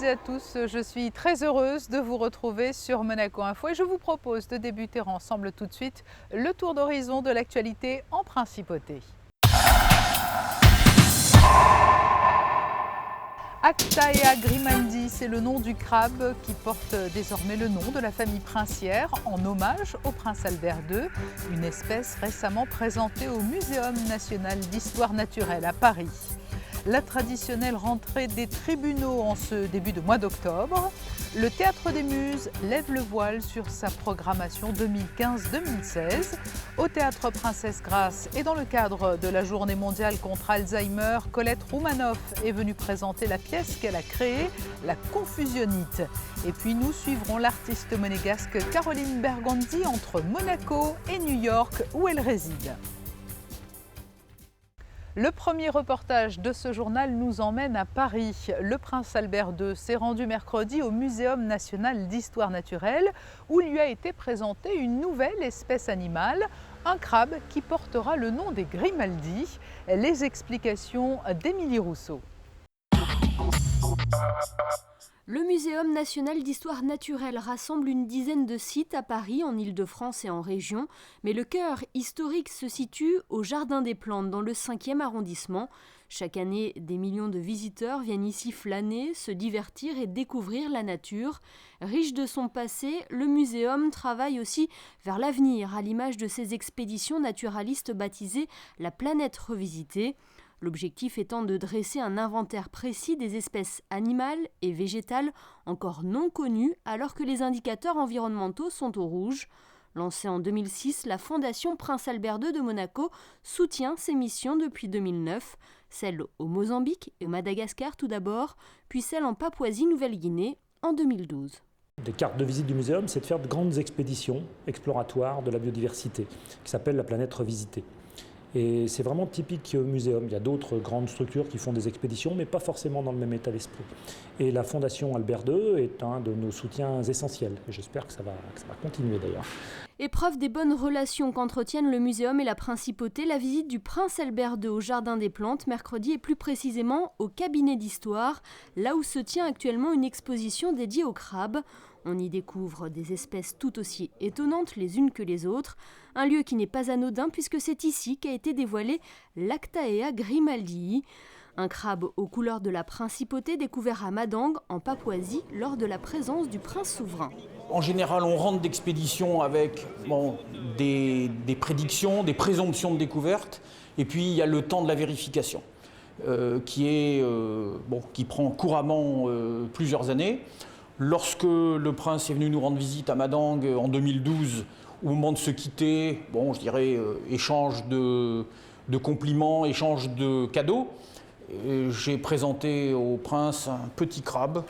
et à tous, je suis très heureuse de vous retrouver sur Monaco Info et je vous propose de débuter ensemble tout de suite le tour d'horizon de l'actualité en principauté. Actaea grimaldi, c'est le nom du crabe qui porte désormais le nom de la famille princière en hommage au prince Albert II, une espèce récemment présentée au Muséum national d'histoire naturelle à Paris. La traditionnelle rentrée des tribunaux en ce début de mois d'octobre. Le Théâtre des Muses lève le voile sur sa programmation 2015-2016. Au Théâtre Princesse Grace et dans le cadre de la Journée mondiale contre Alzheimer, Colette Roumanoff est venue présenter la pièce qu'elle a créée, La Confusionnite. Et puis nous suivrons l'artiste monégasque Caroline Bergonzi entre Monaco et New York où elle réside. Le premier reportage de ce journal nous emmène à Paris. Le prince Albert II s'est rendu mercredi au Muséum national d'histoire naturelle où lui a été présentée une nouvelle espèce animale, un crabe qui portera le nom des grimaldi. Les explications d'Émilie Rousseau. Le Muséum national d'histoire naturelle rassemble une dizaine de sites à Paris, en Île-de-France et en région, mais le cœur historique se situe au Jardin des Plantes, dans le 5e arrondissement. Chaque année, des millions de visiteurs viennent ici flâner, se divertir et découvrir la nature. Riche de son passé, le muséum travaille aussi vers l'avenir, à l'image de ses expéditions naturalistes baptisées « La planète revisitée ». L'objectif étant de dresser un inventaire précis des espèces animales et végétales encore non connues alors que les indicateurs environnementaux sont au rouge. Lancée en 2006, la Fondation Prince Albert II de Monaco soutient ces missions depuis 2009, celle au Mozambique et au Madagascar tout d'abord, puis celle en Papouasie-Nouvelle-Guinée en 2012. Les cartes de visite du muséum, c'est de faire de grandes expéditions exploratoires de la biodiversité qui s'appellent la planète revisitée. Et c'est vraiment typique muséum. Il y a d'autres grandes structures qui font des expéditions, mais pas forcément dans le même état d'esprit. Et la Fondation Albert II est un de nos soutiens essentiels. Et j'espère que ça va continuer d'ailleurs. Épreuve des bonnes relations qu'entretiennent le muséum et la principauté, la visite du prince Albert II au Jardin des Plantes mercredi et plus précisément au cabinet d'histoire, là où se tient actuellement une exposition dédiée aux crabes. On y découvre des espèces tout aussi étonnantes les unes que les autres. Un lieu qui n'est pas anodin puisque c'est ici qu'a été dévoilé l'Actaea grimaldi, un crabe aux couleurs de la principauté découvert à Madang en Papouasie lors de la présence du prince souverain. En général, on rentre d'expédition avec des prédictions, des présomptions de découverte, et puis il y a le temps de la vérification, qui prend couramment plusieurs années. Lorsque le prince est venu nous rendre visite à Madang en 2012, au moment de se quitter, échange de compliments, échange de cadeaux, j'ai présenté au prince un petit crabe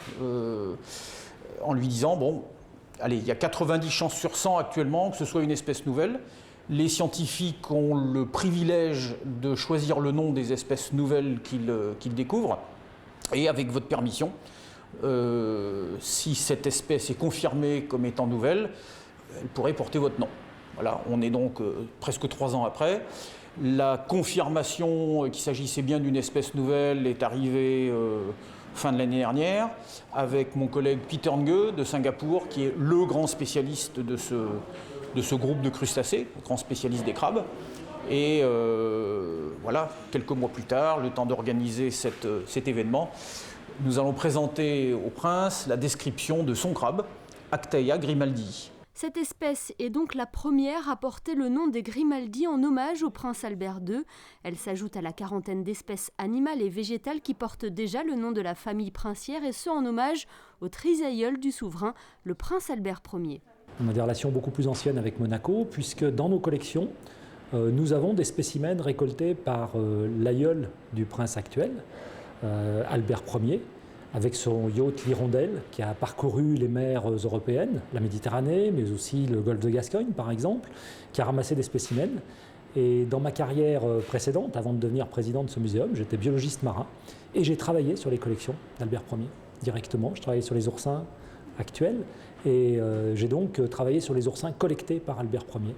en lui disant il y a 90 chances sur 100 actuellement que ce soit une espèce nouvelle. Les scientifiques ont le privilège de choisir le nom des espèces nouvelles qu'ils découvrent. Et avec votre permission, si cette espèce est confirmée comme étant nouvelle, elle pourrait porter votre nom. Voilà, on est donc presque 3 ans après. La confirmation qu'il s'agissait bien d'une espèce nouvelle est arrivée fin de l'année dernière avec mon collègue Peter Nge de Singapour, qui est le grand spécialiste de ce groupe de crustacés, le grand spécialiste des crabes. Et quelques mois plus tard, le temps d'organiser cet événement, nous allons présenter au prince la description de son crabe, Actaea grimaldi. Cette espèce est donc la première à porter le nom des grimaldi en hommage au prince Albert II. Elle s'ajoute à la quarantaine d'espèces animales et végétales qui portent déjà le nom de la famille princière, et ce en hommage au trisaïeul du souverain, le prince Albert Ier. On a des relations beaucoup plus anciennes avec Monaco, puisque dans nos collections, nous avons des spécimens récoltés par l'aïeul du prince actuel, Albert Ier, avec son yacht l'Hirondelle, qui a parcouru les mers européennes, la Méditerranée, mais aussi le golfe de Gascogne, par exemple, qui a ramassé des spécimens. Et dans ma carrière précédente, avant de devenir président de ce muséum, j'étais biologiste marin, et j'ai travaillé sur les collections d'Albert Ier directement. Je travaillais sur les oursins actuels, Et j'ai donc travaillé sur les oursins collectés par Albert Ier.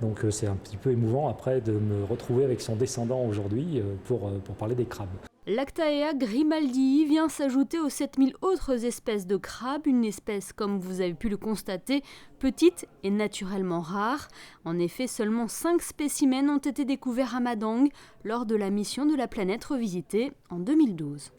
Donc c'est un petit peu émouvant après de me retrouver avec son descendant aujourd'hui pour parler des crabes. L'Actaea grimaldii vient s'ajouter aux 7000 autres espèces de crabes, une espèce, comme vous avez pu le constater, petite et naturellement rare. En effet, seulement 5 spécimens ont été découverts à Madang lors de la mission de la planète revisitée en 2012.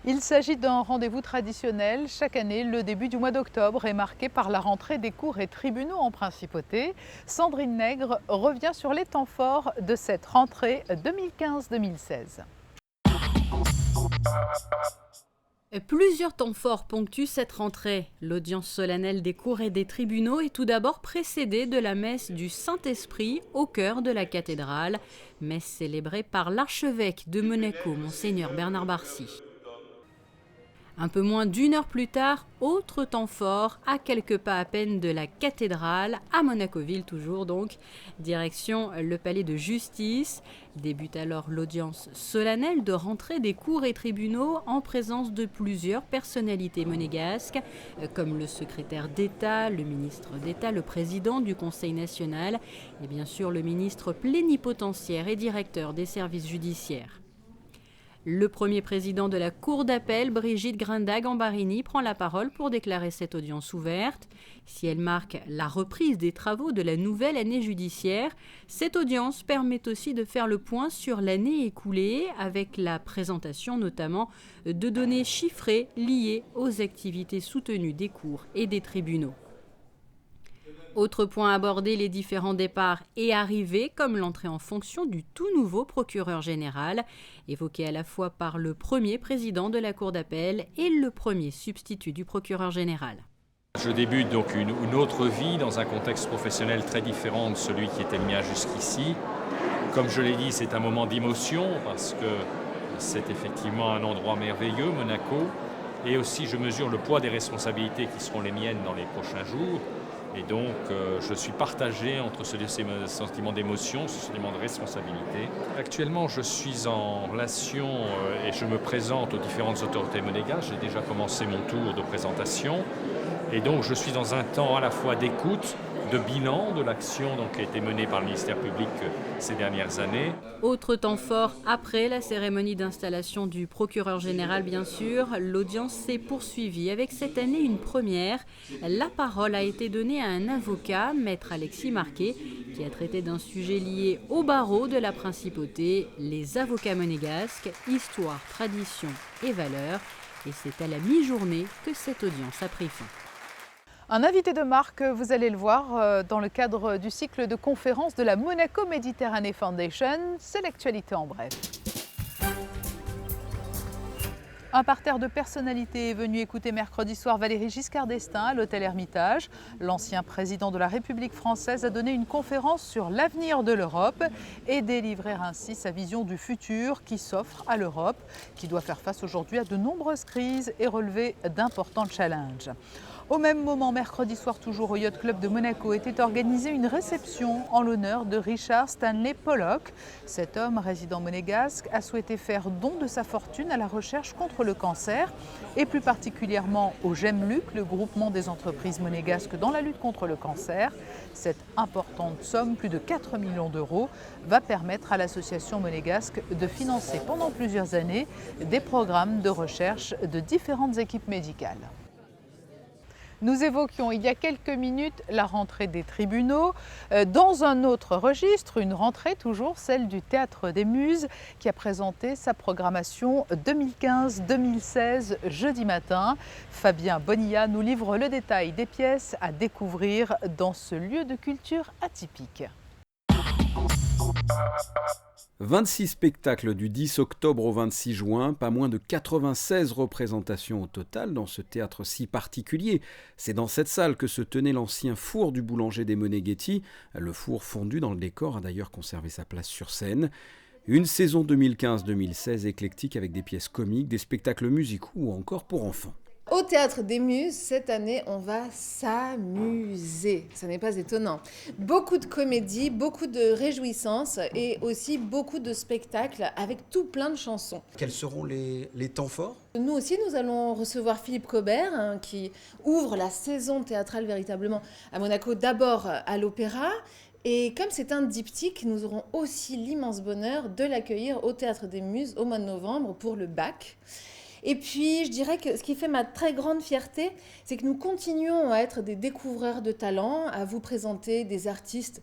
Il s'agit d'un rendez-vous traditionnel. Chaque année, le début du mois d'octobre est marqué par la rentrée des cours et tribunaux en principauté. Sandrine Nègre revient sur les temps forts de cette rentrée 2015-2016. Plusieurs temps forts ponctuent cette rentrée. L'audience solennelle des cours et des tribunaux est tout d'abord précédée de la messe du Saint-Esprit au cœur de la cathédrale, messe célébrée par l'archevêque de Monaco, Monseigneur Bernard Barcy. Un peu moins d'une heure plus tard, autre temps fort, à quelques pas à peine de la cathédrale, à Monaco-Ville toujours donc, direction le palais de justice. Débute alors l'audience solennelle de rentrée des cours et tribunaux en présence de plusieurs personnalités monégasques, comme le secrétaire d'État, le ministre d'État, le président du Conseil national et bien sûr le ministre plénipotentiaire et directeur des services judiciaires. Le premier président de la Cour d'appel, Brigitte Grinda-Gambarini, prend la parole pour déclarer cette audience ouverte. Si elle marque la reprise des travaux de la nouvelle année judiciaire, cette audience permet aussi de faire le point sur l'année écoulée, avec la présentation notamment de données chiffrées liées aux activités soutenues des cours et des tribunaux. Autre point abordé, les différents départs et arrivées, comme l'entrée en fonction du tout nouveau procureur général, évoqué à la fois par le premier président de la Cour d'appel et le premier substitut du procureur général. Je débute donc une autre vie dans un contexte professionnel très différent de celui qui était le mien jusqu'ici. Comme je l'ai dit, c'est un moment d'émotion parce que c'est effectivement un endroit merveilleux, Monaco, et aussi je mesure le poids des responsabilités qui seront les miennes dans les prochains jours. Et donc, je suis partagé entre ce sentiment d'émotion, ce sentiment de responsabilité. Actuellement, je suis en relation et je me présente aux différentes autorités monégasques. J'ai déjà commencé mon tour de présentation. Et donc, je suis dans un temps à la fois d'écoute, de bilan de l'action qui a été menée par le ministère public ces dernières années. Autre temps fort, après la cérémonie d'installation du procureur général, bien sûr, l'audience s'est poursuivie avec cette année une première. La parole a été donnée à un avocat, maître Alexis Marquet, qui a traité d'un sujet lié au barreau de la principauté, les avocats monégasques, histoire, tradition et valeurs. Et c'est à la mi-journée que cette audience a pris fin. Un invité de marque, vous allez le voir, dans le cadre du cycle de conférences de la Monaco Méditerranée Foundation. C'est l'actualité en bref. Un parterre de personnalités est venu écouter mercredi soir Valéry Giscard d'Estaing à l'hôtel Hermitage. L'ancien président de la République française a donné une conférence sur l'avenir de l'Europe et délivrer ainsi sa vision du futur qui s'offre à l'Europe, qui doit faire face aujourd'hui à de nombreuses crises et relever d'importants challenges. Au même moment, mercredi soir, toujours au Yacht Club de Monaco, était organisée une réception en l'honneur de Richard Stanley Pollock. Cet homme, résident monégasque, a souhaité faire don de sa fortune à la recherche contre le cancer et plus particulièrement au GEMLUC, le groupement des entreprises monégasques dans la lutte contre le cancer. Cette importante somme, plus de 4 millions d'euros, va permettre à l'association monégasque de financer pendant plusieurs années des programmes de recherche de différentes équipes médicales. Nous évoquions il y a quelques minutes la rentrée des tribunaux. Dans un autre registre, une rentrée toujours, celle du Théâtre des Muses, qui a présenté sa programmation 2015-2016 jeudi matin. Fabien Bonilla nous livre le détail des pièces à découvrir dans ce lieu de culture atypique. 26 spectacles du 10 octobre au 26 juin, pas moins de 96 représentations au total dans ce théâtre si particulier. C'est dans cette salle que se tenait l'ancien four du boulanger des Moneghetti. Le four fondu dans le décor a d'ailleurs conservé sa place sur scène. Une saison 2015-2016 éclectique avec des pièces comiques, des spectacles musicaux ou encore pour enfants. Au Théâtre des Muses, cette année, on va s'amuser. Ça n'est pas étonnant. Beaucoup de comédies, beaucoup de réjouissances et aussi beaucoup de spectacles avec tout plein de chansons. Quels seront les temps forts ? Nous aussi, nous allons recevoir Philippe Cobert, qui ouvre la saison théâtrale véritablement à Monaco, d'abord à l'Opéra. Et comme c'est un diptyque, nous aurons aussi l'immense bonheur de l'accueillir au Théâtre des Muses au mois de novembre pour le bac. Et puis, je dirais que ce qui fait ma très grande fierté, c'est que nous continuons à être des découvreurs de talents, à vous présenter des artistes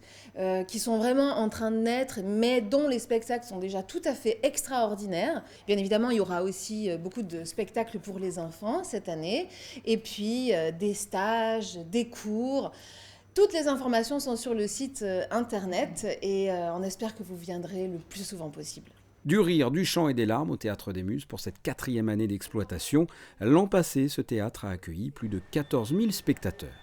qui sont vraiment en train de naître, mais dont les spectacles sont déjà tout à fait extraordinaires. Bien évidemment, il y aura aussi beaucoup de spectacles pour les enfants cette année, et puis des stages, des cours. Toutes les informations sont sur le site internet et on espère que vous viendrez le plus souvent possible. Du rire, du chant et des larmes au Théâtre des Muses pour cette 4e année d'exploitation. L'an passé, ce théâtre a accueilli plus de 14 000 spectateurs.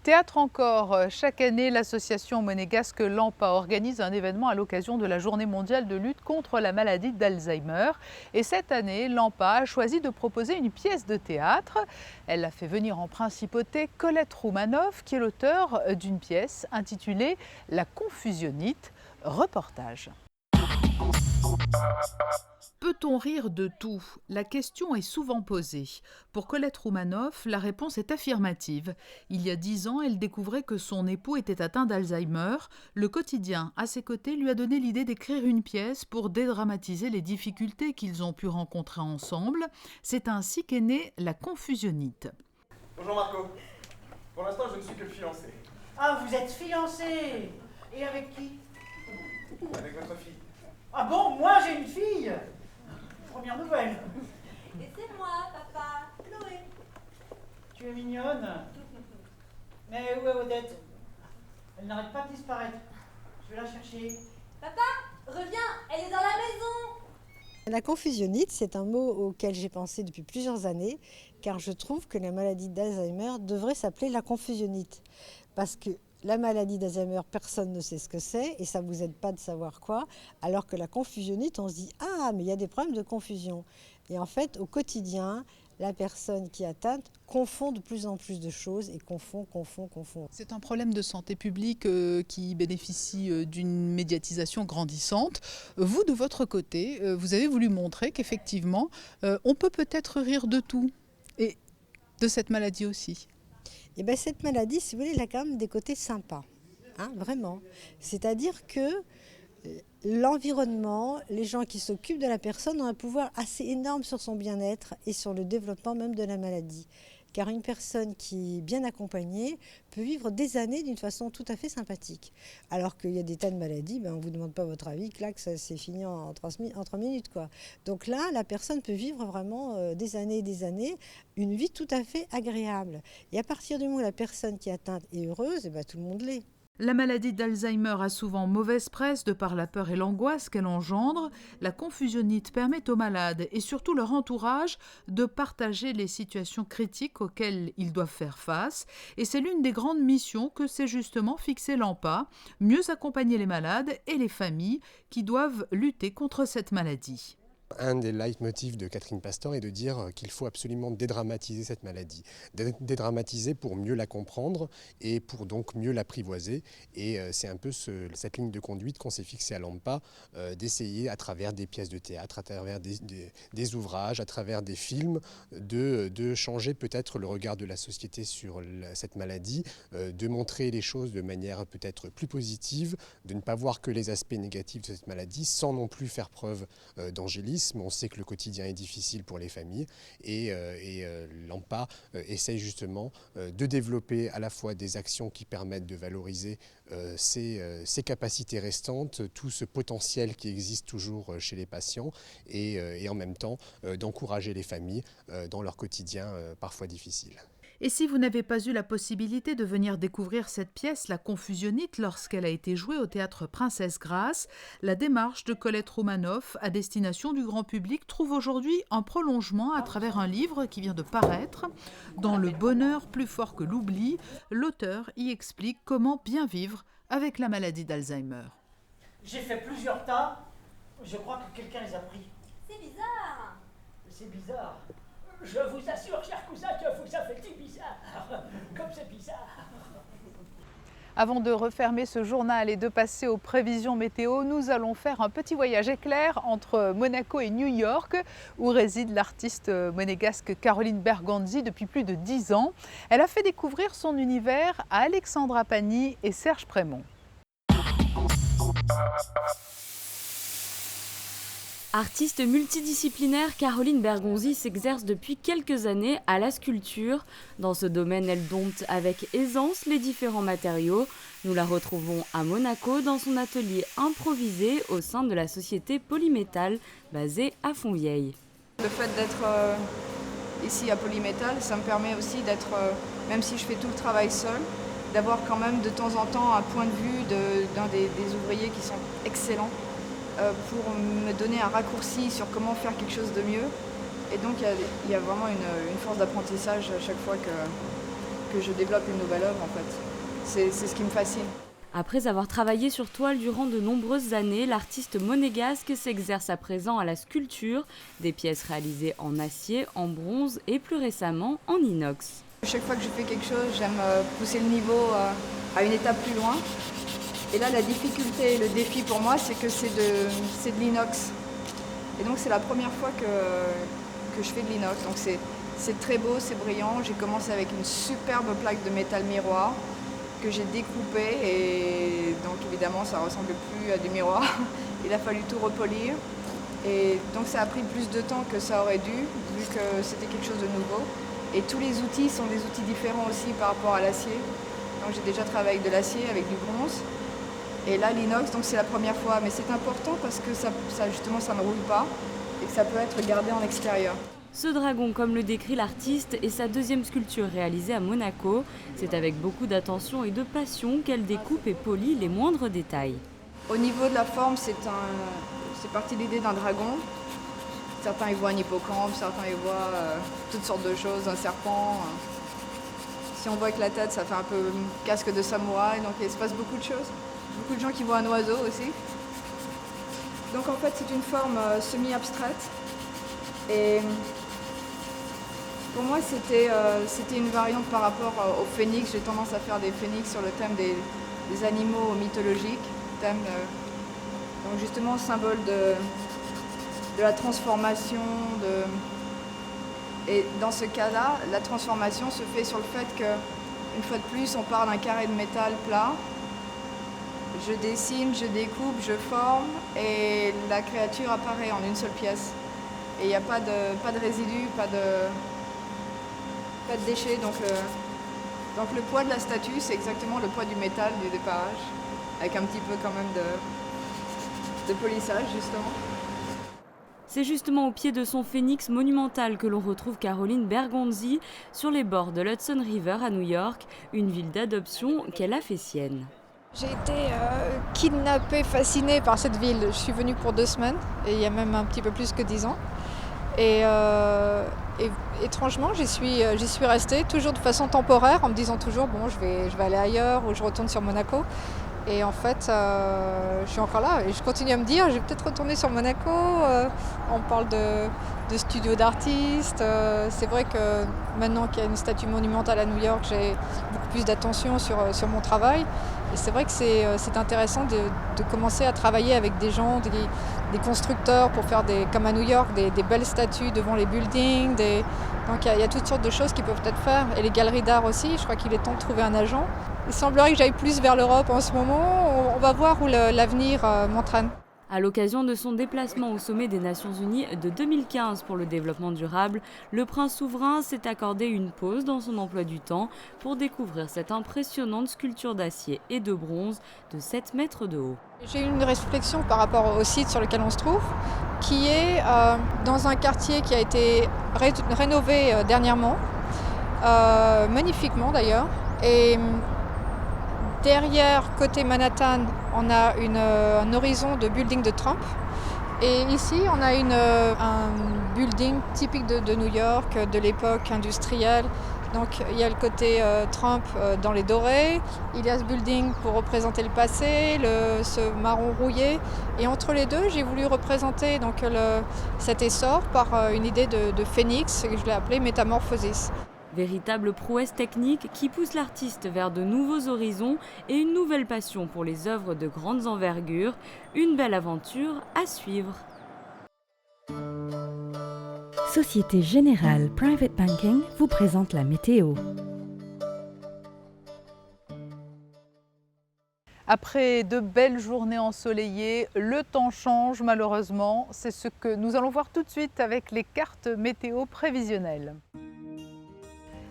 Théâtre encore, chaque année, l'association monégasque Lampa organise un événement à l'occasion de la Journée mondiale de lutte contre la maladie d'Alzheimer. Et cette année, Lampa a choisi de proposer une pièce de théâtre. Elle a fait venir en principauté Colette Roumanoff, qui est l'auteur d'une pièce intitulée « La confusionnite ». Reportage. Peut-on rire de tout? La question est souvent posée. Pour Colette Roumanoff, la réponse est affirmative. Il y a 10 ans, elle découvrait que son époux était atteint d'Alzheimer. Le quotidien, à ses côtés, lui a donné l'idée d'écrire une pièce pour dédramatiser les difficultés qu'ils ont pu rencontrer ensemble. C'est ainsi qu'est née La confusionnite. Bonjour Marco. Pour l'instant, je ne suis que fiancé. Ah, vous êtes fiancé? Et avec qui? Avec votre fille. Ah bon, moi j'ai une fille. Première nouvelle. Et c'est moi, papa, Chloé. Tu es mignonne. Mais où est Odette? Elle n'arrête pas de disparaître. Je vais la chercher. Papa, reviens, elle est dans la maison. La confusionnite, c'est un mot auquel j'ai pensé depuis plusieurs années, car je trouve que la maladie d'Alzheimer devrait s'appeler la confusionnite. Parce que la maladie d'Alzheimer, personne ne sait ce que c'est et ça ne vous aide pas de savoir quoi. Alors que la confusionnite, on se dit « Ah, mais il y a des problèmes de confusion ». Et en fait, au quotidien, la personne qui est atteinte confond de plus en plus de choses et confond. C'est un problème de santé publique qui bénéficie d'une médiatisation grandissante. Vous, de votre côté, vous avez voulu montrer qu'effectivement, on peut peut-être rire de tout et de cette maladie aussi. Et bien cette maladie, si vous voulez, elle a quand même des côtés sympas, hein, vraiment. C'est-à-dire que l'environnement, les gens qui s'occupent de la personne ont un pouvoir assez énorme sur son bien-être et sur le développement même de la maladie. Car une personne qui est bien accompagnée peut vivre des années d'une façon tout à fait sympathique. Alors qu'il y a des tas de maladies, on ne vous demande pas votre avis, clac, ça c'est fini en 3 minutes, quoi. Donc là, la personne peut vivre vraiment des années et des années, une vie tout à fait agréable. Et à partir du moment où la personne qui est atteinte est heureuse, tout le monde l'est. La maladie d'Alzheimer a souvent mauvaise presse de par la peur et l'angoisse qu'elle engendre. La confusionnite permet aux malades et surtout leur entourage de partager les situations critiques auxquelles ils doivent faire face. Et c'est l'une des grandes missions que s'est justement fixée Lampa, mieux accompagner les malades et les familles qui doivent lutter contre cette maladie. Un des leitmotifs de Catherine Pastor est de dire qu'il faut absolument dédramatiser cette maladie. Dédramatiser pour mieux la comprendre et pour donc mieux l'apprivoiser. Et c'est un peu cette ligne de conduite qu'on s'est fixée à Lampa, d'essayer à travers des pièces de théâtre, à travers des ouvrages, à travers des films, de changer peut-être le regard de la société sur cette maladie, de montrer les choses de manière peut-être plus positive, de ne pas voir que les aspects négatifs de cette maladie, sans non plus faire preuve d'angélisme. On sait que le quotidien est difficile pour les familles et Lampa essaye justement de développer à la fois des actions qui permettent de valoriser ces capacités restantes, tout ce potentiel qui existe toujours chez les patients et en même temps d'encourager les familles dans leur quotidien parfois difficile. Et si vous n'avez pas eu la possibilité de venir découvrir cette pièce, La confusionnite, lorsqu'elle a été jouée au théâtre Princesse Grace, la démarche de Colette Roumanoff à destination du grand public trouve aujourd'hui un prolongement à travers un livre qui vient de paraître. Dans Le bonheur plus fort que l'oubli, l'auteur y explique comment bien vivre avec la maladie d'Alzheimer. J'ai fait plusieurs tas, je crois que quelqu'un les a pris. C'est bizarre. C'est bizarre. Je vous assure, cher cousin, que vous avez dit bizarre. Comme c'est bizarre. Avant de refermer ce journal et de passer aux prévisions météo, nous allons faire un petit voyage éclair entre Monaco et New York, où réside l'artiste monégasque Caroline Berganzi depuis plus de 10 ans. Elle a fait découvrir son univers à Alexandra Pagny et Serge Prémont. Artiste multidisciplinaire, Caroline Berganzi s'exerce depuis quelques années à la sculpture. Dans ce domaine, elle dompte avec aisance les différents matériaux. Nous la retrouvons à Monaco dans son atelier improvisé au sein de la société Polymétal basée à Fontvieille. Le fait d'être ici à Polymétal, ça me permet aussi d'être, même si je fais tout le travail seul, d'avoir quand même de temps en temps un point de vue d'un des ouvriers qui sont excellents. Pour me donner un raccourci sur comment faire quelque chose de mieux. Et donc il y a vraiment une force d'apprentissage à chaque fois que je développe une nouvelle œuvre en fait. C'est ce qui me fascine. Après avoir travaillé sur toile durant de nombreuses années, l'artiste monégasque s'exerce à présent à la sculpture, des pièces réalisées en acier, en bronze et plus récemment en inox. Chaque fois que je fais quelque chose, j'aime pousser le niveau à une étape plus loin. Et là, la difficulté et le défi pour moi, c'est que c'est de l'inox. Et donc, c'est la première fois que je fais de l'inox. Donc, c'est très beau, c'est brillant. J'ai commencé avec une superbe plaque de métal miroir que j'ai découpée. Et donc, évidemment, ça ne ressemble plus à du miroir. Il a fallu tout repolir. Et donc, ça a pris plus de temps que ça aurait dû, vu que c'était quelque chose de nouveau. Et tous les outils sont des outils différents aussi par rapport à l'acier. Donc, j'ai déjà travaillé avec de l'acier, avec du bronze. Et là, l'inox, donc c'est la première fois, mais c'est important parce que ça justement, ça ne roule pas et que ça peut être gardé en extérieur. Ce dragon, comme le décrit l'artiste, est sa deuxième sculpture réalisée à Monaco. C'est avec beaucoup d'attention et de passion qu'elle découpe et polit les moindres détails. Au niveau de la forme, c'est parti l'idée d'un dragon. Certains y voient un hippocampe, certains y voient toutes sortes de choses, un serpent. Si on voit avec la tête, ça fait un peu casque de samouraï, donc il se passe beaucoup de choses. Beaucoup de gens qui voient un oiseau aussi. Donc en fait c'est une forme semi-abstraite. Et pour moi c'était une variante par rapport au phénix. J'ai tendance à faire des phénix sur le thème des animaux mythologiques. Donc justement symbole de la transformation. Et dans ce cas-là, la transformation se fait sur le fait qu'une fois de plus on part d'un carré de métal plat. Je dessine, je découpe, je forme et la créature apparaît en une seule pièce. Et il n'y a pas de résidus, pas de déchets. Donc le poids de la statue, c'est exactement le poids du métal du déparage, avec un petit peu quand même de polissage justement. C'est justement au pied de son phénix monumental que l'on retrouve Caroline Berganzi sur les bords de l'Hudson River à New York, une ville d'adoption qu'elle a fait sienne. J'ai été kidnappée, fascinée par cette ville. Je suis venue pour 2 semaines, et il y a même un petit peu plus que 10 ans. Et étrangement, j'y suis restée, toujours de façon temporaire, en me disant toujours, bon, je vais aller ailleurs, ou je retourne sur Monaco. Et en fait, je suis encore là, et je continue à me dire, je vais peut-être retourner sur Monaco. On parle de studio d'artistes. C'est vrai que maintenant qu'il y a une statue monumentale à New York, j'ai beaucoup plus d'attention sur mon travail. Et c'est vrai que c'est intéressant de commencer à travailler avec des gens, des constructeurs pour faire comme à New York, des belles statues devant les buildings. Donc il y a toutes sortes de choses qui peuvent être faites. Et les galeries d'art aussi, je crois qu'il est temps de trouver un agent. Il semblerait que j'aille plus vers l'Europe en ce moment. On va voir où l'avenir m'entraîne. À l'occasion de son déplacement au sommet des Nations Unies de 2015 pour le développement durable, le prince souverain s'est accordé une pause dans son emploi du temps pour découvrir cette impressionnante sculpture d'acier et de bronze de 7 mètres de haut. J'ai eu une réflexion par rapport au site sur lequel on se trouve, qui est dans un quartier qui a été rénové dernièrement, magnifiquement d'ailleurs. Et derrière, côté Manhattan, on a un horizon de building de Trump. Et ici, on a un building typique de New York, de l'époque industrielle, Donc il y a le côté Trump dans les dorés, Ilias Building pour représenter le passé, ce marron rouillé. Et entre les deux, j'ai voulu représenter donc, cet essor par une idée de phénix, que je l'ai appelé Métamorphosis. Véritable prouesse technique qui pousse l'artiste vers de nouveaux horizons et une nouvelle passion pour les œuvres de grandes envergures. Une belle aventure à suivre. Société Générale Private Banking vous présente la météo. Après de belles journées ensoleillées, le temps change malheureusement. C'est ce que nous allons voir tout de suite avec les cartes météo prévisionnelles.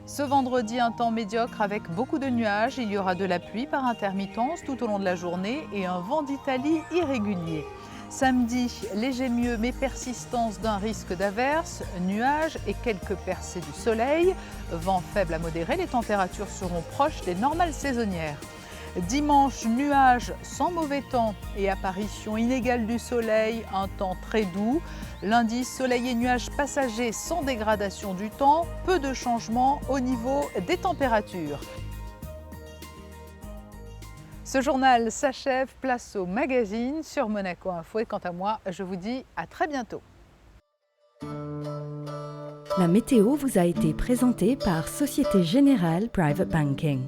Ce vendredi, un temps médiocre avec beaucoup de nuages. Il y aura de la pluie par intermittence tout au long de la journée et un vent d'Italie irrégulier. Samedi, léger mieux mais persistance d'un risque d'averse, nuages et quelques percées du soleil. Vent faible à modéré, les températures seront proches des normales saisonnières. Dimanche, nuages sans mauvais temps et apparition inégale du soleil, un temps très doux. Lundi, soleil et nuages passagers sans dégradation du temps, peu de changements au niveau des températures. Ce journal s'achève, place au magazine sur Monaco Info et quant à moi, je vous dis à très bientôt. La météo vous a été présentée par Société Générale Private Banking.